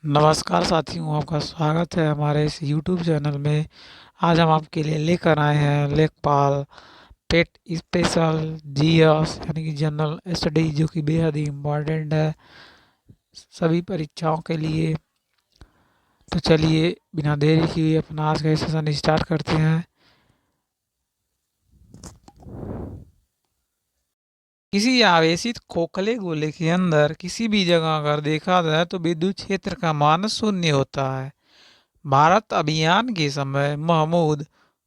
नमस्कार साथियों, आपका स्वागत है हमारे इस YouTube चैनल में। आज हम आपके लिए लेकर आए हैं लेखपाल पेट स्पेशल जीएस यानी कि जनरल स्टडी, जो कि बेहद ही इम्पोर्टेंट है सभी परीक्षाओं के लिए। तो चलिए बिना देरी किए अपना आज का सेशन स्टार्ट करते हैं। किसी आवेशित खोखले गोले के अंदर किसी भी जगह अगर देखा जाए तो विद्युत क्षेत्र का मान शून्य होता है। भारत अभियान के समय महमूद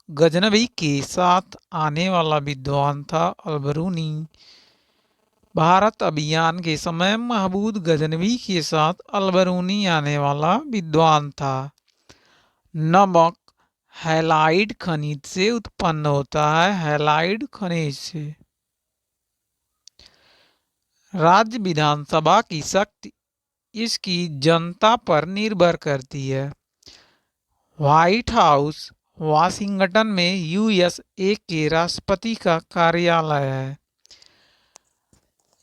गजनवी के साथ आने वाला विद्वान था अलबरूनी। भारत अभियान के समय महमूद गजनवी के साथ अलबरूनी आने वाला विद्वान था। नमक हैलाइड खनिज से उत्पन्न होता है, हैलाइड खनिज से। राज्य विधानसभा की शक्ति इसकी जनता पर निर्भर करती है। व्हाइट हाउस वाशिंगटन में यूएसए के राष्ट्रपति का कार्यालय है,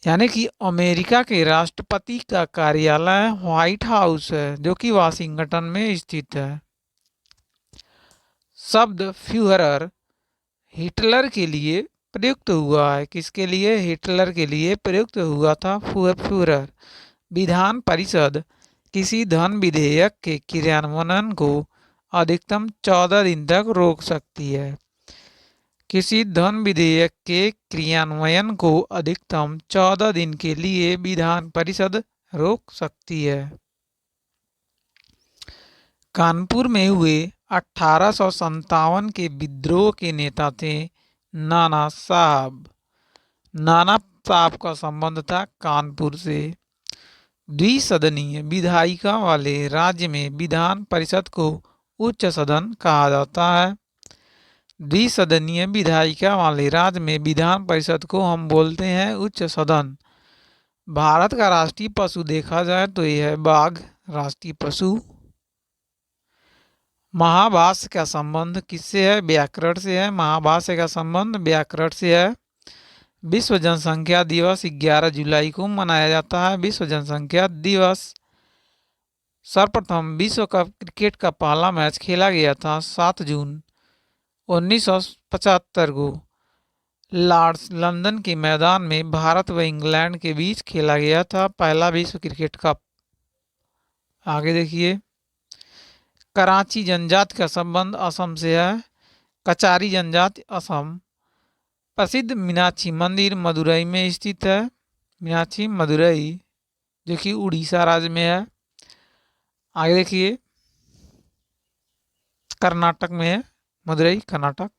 यानी कि अमेरिका के राष्ट्रपति का कार्यालय व्हाइट हाउस है, जो कि वाशिंगटन में स्थित है। शब्द फ्यूहरर हिटलर के लिए प्रयुक्त हुआ है। किसके लिए? हिटलर के लिए प्रयुक्त हुआ था फ्यूहरर। विधान परिषद किसी धन विधेयक के क्रियान्वयन को अधिकतम 14 दिन तक रोक सकती है। किसी धन विधेयक के क्रियान्वयन को अधिकतम 14 दिन के लिए विधान परिषद रोक सकती है। कानपुर में हुए 1857 के विद्रोह के नेता थे नाना साहब। नाना साहब का संबंध था कानपुर से। द्विसदनीय विधायिका वाले राज्य में विधान परिषद को उच्च सदन कहा जाता है। द्विसदनीय विधायिका वाले राज्य में विधान परिषद को हम बोलते हैं उच्च सदन। भारत का राष्ट्रीय पशु देखा जाए तो यह है बाघ, राष्ट्रीय पशु। महाभाष्य का संबंध किससे है? व्याकरण से है। महाभाष्य का संबंध व्याकरण से है। विश्व जनसंख्या दिवस 11 जुलाई को मनाया जाता है, विश्व जनसंख्या दिवस। सर्वप्रथम विश्व कप क्रिकेट का पहला मैच खेला गया था 7 जून 1975 को लॉर्ड्स लंदन के मैदान में भारत व इंग्लैंड के बीच खेला गया था पहला विश्व क्रिकेट कप। आगे देखिए, कराची जनजाति का संबंध असम से है। कचारी जनजाति असम। प्रसिद्ध मीनाक्षी मंदिर मदुरई में स्थित है, मीनाक्षी मदुरई, जो कि उड़ीसा राज्य में है। आगे देखिए, कर्नाटक में है, मदुरई कर्नाटक।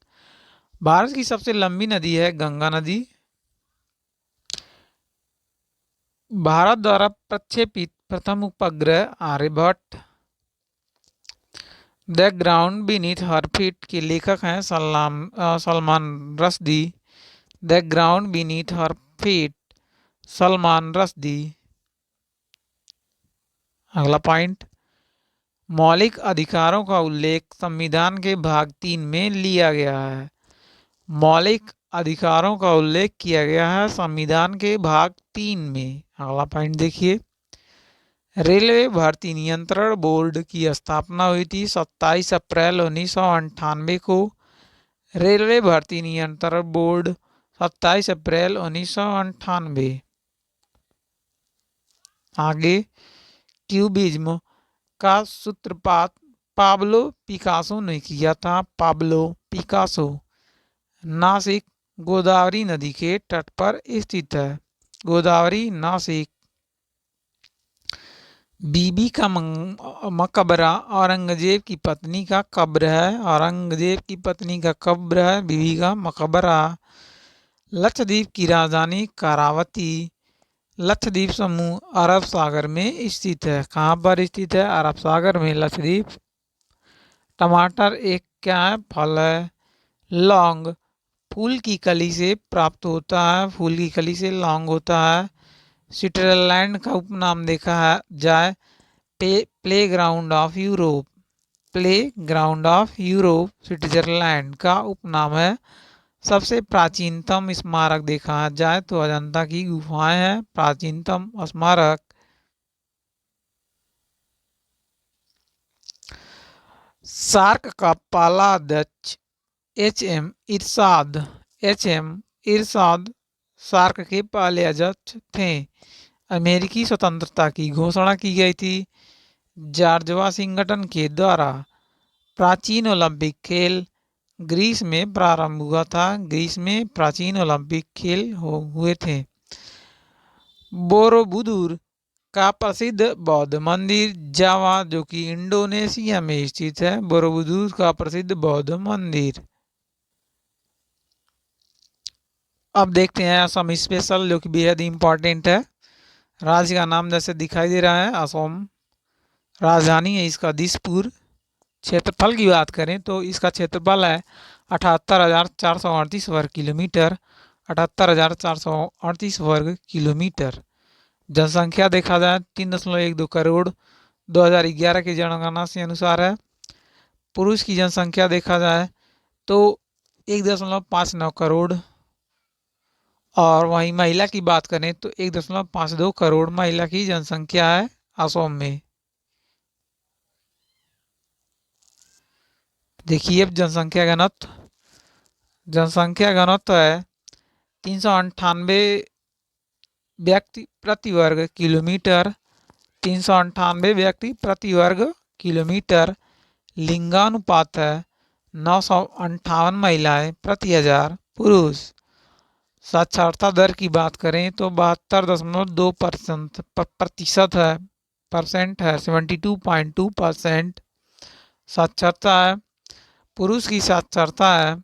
भारत की सबसे लंबी नदी है गंगा नदी। भारत द्वारा प्रक्षेपित प्रथम उपग्रह Aryabhata. The ground beneath her feet के लेखक हैं Salman Rushdie. The ground beneath her feet, Salman Rushdie. अगला पॉइंट, मौलिक अधिकारों का उल्लेख संविधान के भाग 3 में लिया गया है। मौलिक अधिकारों का उल्लेख किया गया है संविधान के भाग 3 में। अगला पॉइंट देखिए, रेलवे भर्ती नियंत्रण बोर्ड की स्थापना हुई थी 27 अप्रैल 1998 को। रेलवे भर्ती नियंत्रण बोर्ड 27 अप्रैल 1998। आगे, क्यूबिज्म का सूत्रपात पाब्लो पिकासो ने किया था। पाब्लो पिकासो नासिक गोदावरी नदी के तट पर स्थित है, गोदावरी नासिक। बीबी का मकबरा औरंगजेब की पत्नी का कब्र है, औरंगजेब की पत्नी का कब्र है बीबी का मकबरा। लक्षद्वीप की राजधानी करावती। लक्षद्वीप समूह अरब सागर में स्थित है। कहाँ पर स्थित है? अरब सागर में लक्षद्वीप। टमाटर एक क्या है? फल है। लौंग फूल की कली से प्राप्त होता है, फूल की कली से लौंग होता है। स्विट्जरलैंड का उपनाम देखा जाए play ground of Europe. Play ground of Europe Switzerland का उपनाम है। सबसे प्राचीनतम स्मारक देखा जाए तो अजंता की गुफाएं हैं प्राचीनतम स्मारक। सार्क का पहला अध्यक्ष एच एम इरशाद सार्क के पहले अध्यक्ष थे। अमेरिकी स्वतंत्रता की घोषणा की गई थी। जार्जवा संगठन के द्वारा प्राचीन ओलंपिक खेल ग्रीस में प्रारंभ हुआ था। ग्रीस में प्राचीन ओलंपिक खेल हुए थे। बोरोबुदुर का प्रसिद्ध बौद्ध मंदिर जावा, जो कि इंडोनेशिया में स्थित है। बोरोबुदुर का प्रसिद्ध बौद्ध मंदिर। अब देखते हैं असम स्पेशल, जो कि बेहद इंपॉर्टेंट है। राज्य का नाम जैसे दिखाई दे रहा है असम। राजधानी है इसका दिसपुर। क्षेत्रफल की बात करें तो इसका क्षेत्रफल है 78,438 वर्ग किलोमीटर। 78,438 वर्ग किलोमीटर। जनसंख्या देखा जाए 3.12 करोड़ 2011 की जनगणना से अनुसार है। पुरुष की जनसंख्या देखा जाए तो 1.59 करोड़, और वहीं महिला की बात करें तो 1.52 करोड़ महिला की जनसंख्या है असम में। देखिए अब जनसंख्या घनत्व है 398 व्यक्ति प्रति वर्ग किलोमीटर। 398 व्यक्ति प्रति वर्ग किलोमीटर। लिंगानुपात है 958 महिलाएं प्रति 1000 पुरुष। साक्षरता दर की बात करें तो 72.2% प्रतिशत है, 72.2% साक्षरता है। पुरुष की साक्षरता है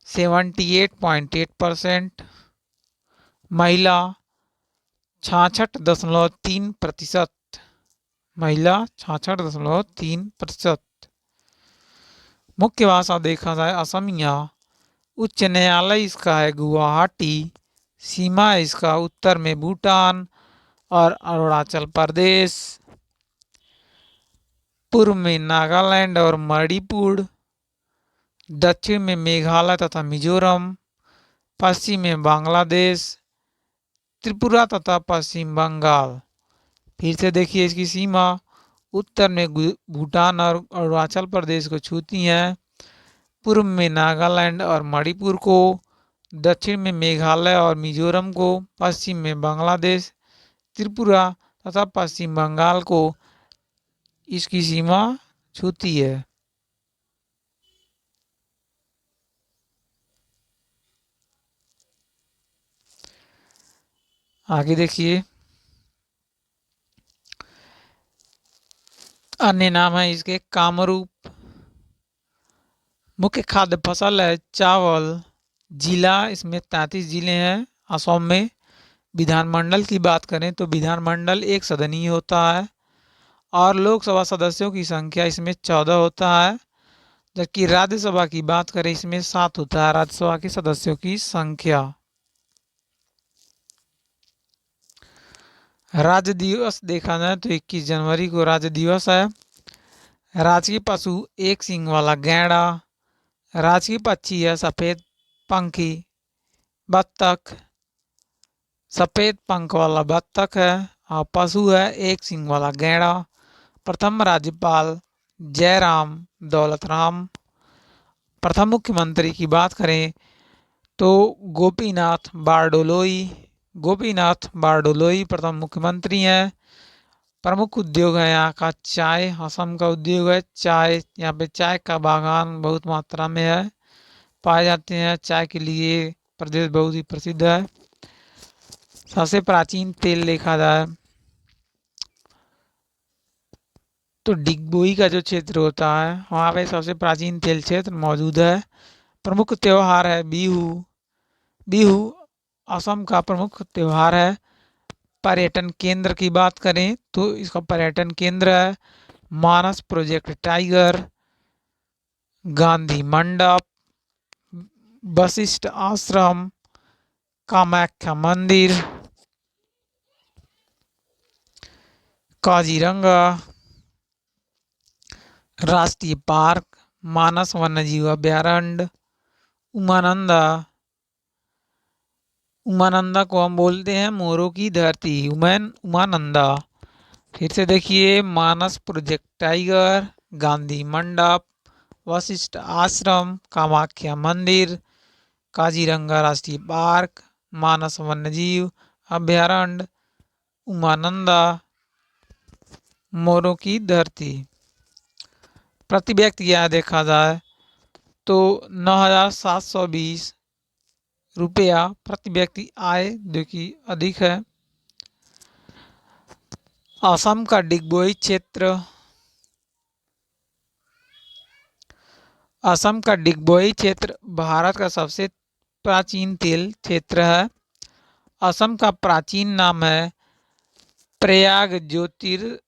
78.8%। महिला 66.3%। महिला 66.3%। मुख्य भाषा देखा जाए असमिया। उच्च न्यायालय इसका है गुवाहाटी। सीमा इसका उत्तर में भूटान और अरुणाचल प्रदेश, पूर्व में नागालैंड और मणिपुर, दक्षिण में मेघालय तथा मिजोरम, पश्चिम में बांग्लादेश, त्रिपुरा तथा पश्चिम बंगाल। फिर से देखिए इसकी सीमा उत्तर में भूटान और अरुणाचल प्रदेश को छूती हैं, पूर्व में नागालैंड और मणिपुर को, दक्षिण में मेघालय और मिजोरम को, पश्चिम में बांग्लादेश, त्रिपुरा तथा पश्चिम बंगाल को इसकी सीमा छूती है। आगे देखिए अन्य नाम है इसके कामरूप। मुख्य खाद्य फसल है चावल। जिला इसमें 33 जिले हैं असम में। विधानमंडल की बात करें तो विधानमंडल एक सदनीय होता है, और लोकसभा सदस्यों की संख्या इसमें 14 होता है। जबकि राज्यसभा की बात करें इसमें 7 होता है राज्यसभा के सदस्यों की संख्या। राज्य दिवस देखा जाए तो 21 जनवरी को राज्य दिवस है। राजकीय पशु एक सींग वाला गैंडा। राजकीय पक्षी है सफेद पंखी बत्तख। सफेद पंख वाला बत्तख है, और पशु है एक सींग वाला गैंडा। प्रथम राज्यपाल जयराम दौलत राम। प्रथम मुख्यमंत्री की बात करें तो गोपीनाथ बारडोलोई। गोपीनाथ बारडोलोई प्रथम मुख्यमंत्री हैं। प्रमुख उद्योग है यहाँ का चाय। असम का उद्योग है चाय। यहाँ पे चाय का बागान बहुत मात्रा में है, पाए जाते हैं। चाय के लिए प्रदेश बहुत ही प्रसिद्ध है। सबसे प्राचीन तेल देखा जाए तो डिगबोई का जो क्षेत्र होता है वहाँ पे सबसे प्राचीन तेल क्षेत्र मौजूद है। प्रमुख त्योहार है बिहू। बिहू असम का प्रमुख त्योहार है। पर्यटन केंद्र की बात करें तो इसका पर्यटन केंद्र है मानस प्रोजेक्ट टाइगर, गांधी मंडप, वशिष्ठ आश्रम, कामाख्या मंदिर, काजीरंगा राष्ट्रीय पार्क, मानस वन्यजीव अभ्यारण्य, उमानंदा। उमानंदा को हम बोलते हैं मोरों की धरती, उमानंदा। फिर से देखिए मानस प्रोजेक्ट टाइगर, गांधी मंडप, वशिष्ठ आश्रम, कामाख्या मंदिर, काजीरंगा राष्ट्रीय पार्क, मानस वन्यजीव अभयारण्य, उमानंदा, मोरों की धरती। प्रति व्यक्ति यह देखा जाए तो 9,720 रुपया प्रति व्यक्ति आय जो कि अधिक है। असम का डिगबोई क्षेत्र, असम का डिगबोई क्षेत्र भारत का सबसे प्राचीन तेल क्षेत्र है। असम का प्राचीन नाम है प्रयाग ज्योतिर्पुर।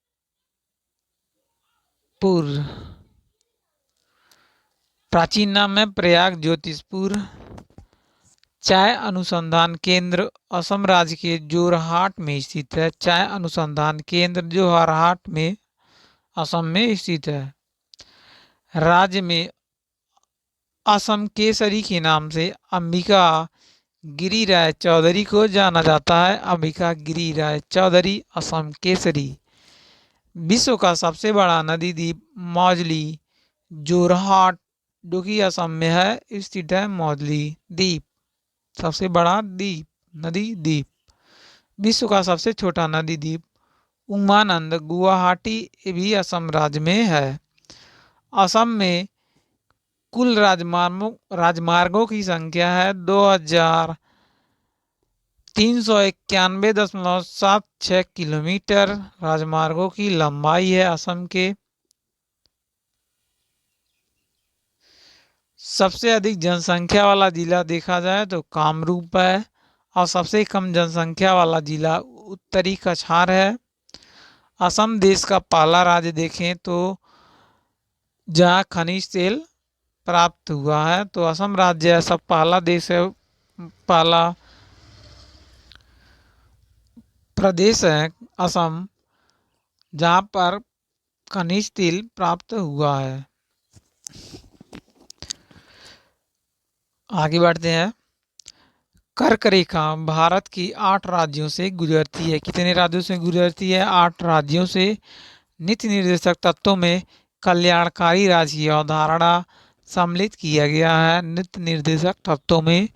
प्राचीन नाम है प्रयाग ज्योतिषपुर। चाय अनुसंधान केंद्र असम राज्य के जोरहाट में स्थित है। चाय अनुसंधान केंद्र जोरहाट में असम में स्थित है। राज्य में असम केसरी के नाम से अंबिका गिरी राय चौधरी को जाना जाता है। अंबिका गिरी राय चौधरी असम केसरी। विश्व का सबसे बड़ा नदी द्वीप मौजली जोरहाट जो कि असम में है स्थित है। मौजली द्वीप सबसे बड़ा द्वीप नदी द्वीप। विश्व का सबसे छोटा नदी द्वीप उमानंद गुवाहाटी भी असम राज्य में है। असम में कुल राजमार्गों की संख्या है 2,391.76 किलोमीटर राजमार्गों की लंबाई है असम के। सबसे अधिक जनसंख्या वाला जिला देखा जाए तो कामरूप है और सबसे कम जनसंख्या वाला जिला उत्तरी कछार है। असम देश का पहला राज्य देखें तो जहाँ खनिज तेल प्राप्त हुआ है, तो असम राज्य ऐसा पहला देश है, पहला प्रदेश है असम जहाँ पर खनिज तेल प्राप्त हुआ है। आगे बढ़ते हैं। कर्क रेखा भारत की 8 राज्यों से गुजरती है। कितने राज्यों से गुजरती है? 8 राज्यों से। नीति निर्देशक तत्वों में कल्याणकारी राज्य की अवधारणा सम्मिलित किया गया है। नीति निर्देशक तत्वों में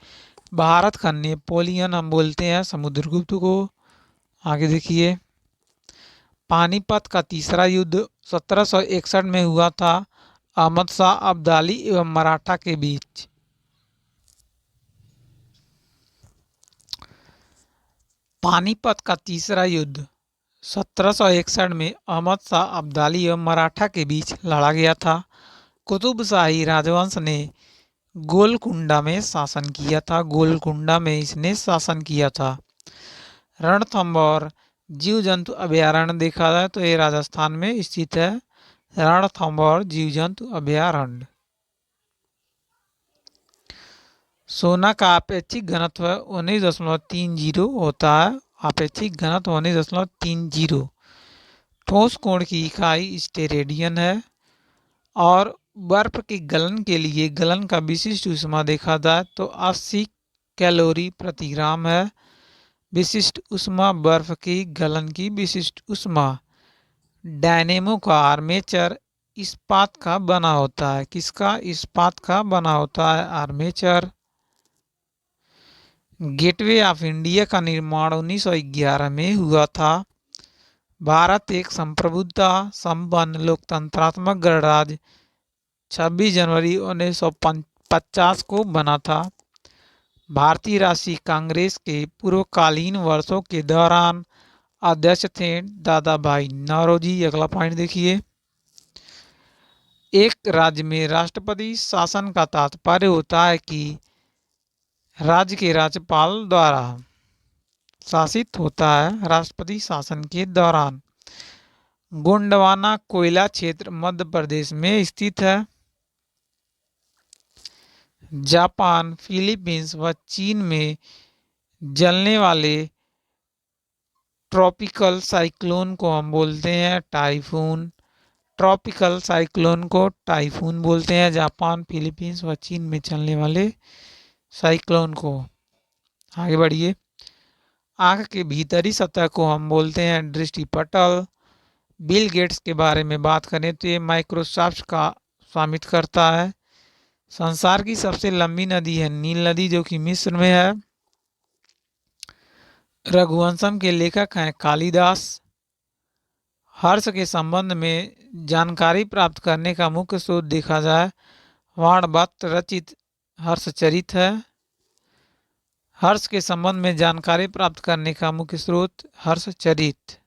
भारत का नेपोलियन हम बोलते हैं समुद्रगुप्त को। आगे देखिए। पानीपत का तीसरा युद्ध 1761 में हुआ था अहमद शाह अब्दाली एवं मराठा के बीच। पानीपत का तीसरा युद्ध 1761 में अहमद शाह अब्दाली एवं मराठा के बीच लड़ा गया था। कुतुब शाही राजवंश ने गोलकुंडा में शासन किया था। गोलकुंडा में इसने शासन किया था। रणथंभौर जीव जंतु अभयारण्य देखा जाए तो ये राजस्थान में स्थित है। रणथंभौर जीव जंतु अभयारण्य। सोना का अपेक्षिक घनत्व 19.30 होता है। अपेक्षिक घनत्व 19.30। ठोस कोण की इकाई स्टेरेडियन है। और बर्फ की गलन के लिए गलन का विशिष्ट ऊष्मा देखा जाए तो 80 कैलोरी प्रति ग्राम है। विशिष्ट ऊष्मा बर्फ की गलन की विशिष्ट ऊष्मा। डायनेमो का आर्मेचर इस्पात का बना होता है। किसका? इस्पात का बना होता है आर्मेचर। गेटवे ऑफ इंडिया का निर्माण 1911 में हुआ था। भारत एक संप्रभुता संपन्न लोकतंत्रात्मक गणराज्य 26 जनवरी 1950 को बना था। भारतीय राष्ट्रीय कांग्रेस के पूर्वकालीन वर्षों के दौरान अध्यक्ष थे दादा भाई नौरोजी। अगला पॉइंट देखिए। एक राज्य में राष्ट्रपति शासन का तात्पर्य होता है कि राज्य के राज्यपाल द्वारा शासित होता है। राष्ट्रपति शासन के दौरान गोंडवाना कोयला क्षेत्र मध्य प्रदेश में स्थित है। जापान, फिलीपींस व चीन में जलने वाले ट्रॉपिकल साइक्लोन को हम बोलते हैं टाइफून। ट्रॉपिकल साइक्लोन को टाइफून बोलते हैं। जापान, फिलीपींस व चीन में चलने वाले साइक्लोन को। आगे बढ़िए। आंख के भीतरी सतह को हम बोलते हैं दृष्टिपटल। बिल गेट्स के बारे में बात करें तो ये माइक्रोसॉफ्ट का स्वामित्व करता है। संसार की सबसे लंबी नदी है नील नदी, जो कि मिस्र में है। रघुवंशम के लेखक हैं कालिदास। हर्ष के संबंध में जानकारी प्राप्त करने का मुख्य स्रोत देखा जाए वाणभट्ट रचित हर्षचरित है। हर्ष के संबंध में जानकारी प्राप्त करने का मुख्य स्रोत हर्षचरित।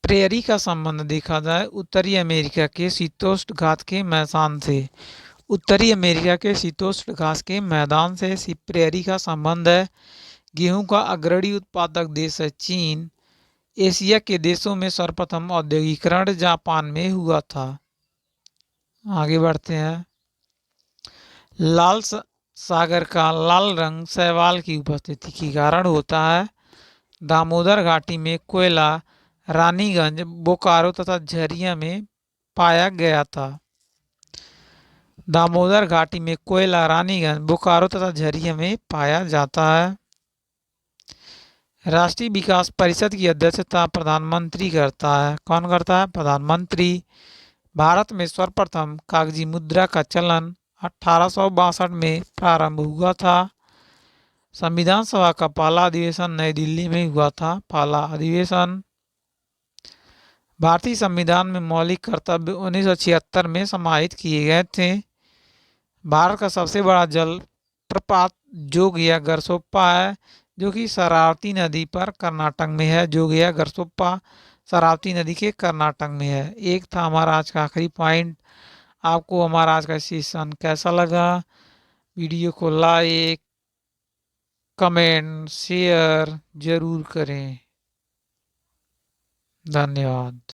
प्रेयरी का संबंध देखा जाए उत्तरी अमेरिका के शीतोष्ण घात के मैदान से। उत्तरी अमेरिका के शीतोष्ण घास के मैदान से प्रेयरी का संबंध है। गेहूं का अग्रणी उत्पादक देश है चीन। एशिया के देशों में सर्वप्रथम औद्योगिकरण जापान में हुआ था। आगे बढ़ते हैं। लाल सागर का लाल रंग शैवाल की उपस्थिति के कारण होता है। दामोदर घाटी में कोयला रानीगंज, बोकारो तथा झरिया में पाया गया था। दामोदर घाटी में कोयला रानीगंज, बोकारो तथा झरिया में पाया जाता है। राष्ट्रीय विकास परिषद की अध्यक्षता प्रधानमंत्री करता है। कौन करता है? प्रधानमंत्री। भारत में सर्वप्रथम कागजी मुद्रा का चलन 1862 में प्रारंभ हुआ था। संविधान सभा का पहला अधिवेशन नई दिल्ली में हुआ था। पहला अधिवेशन। भारतीय संविधान में मौलिक कर्तव्य 1976 में समाहित किए गए थे। भारत का सबसे बड़ा जल प्रपात जोगिया गरसोप्पा है, जो कि शरावती नदी पर कर्नाटक में है। जोगिया गरसोप्पा शरावती नदी के कर्नाटक में है। एक था हमारा आज का आखिरी पॉइंट। आपको हमारा आज का सेशन कैसा लगा? वीडियो को लाइक, कमेंट, शेयर जरूर करें। धन्यवाद।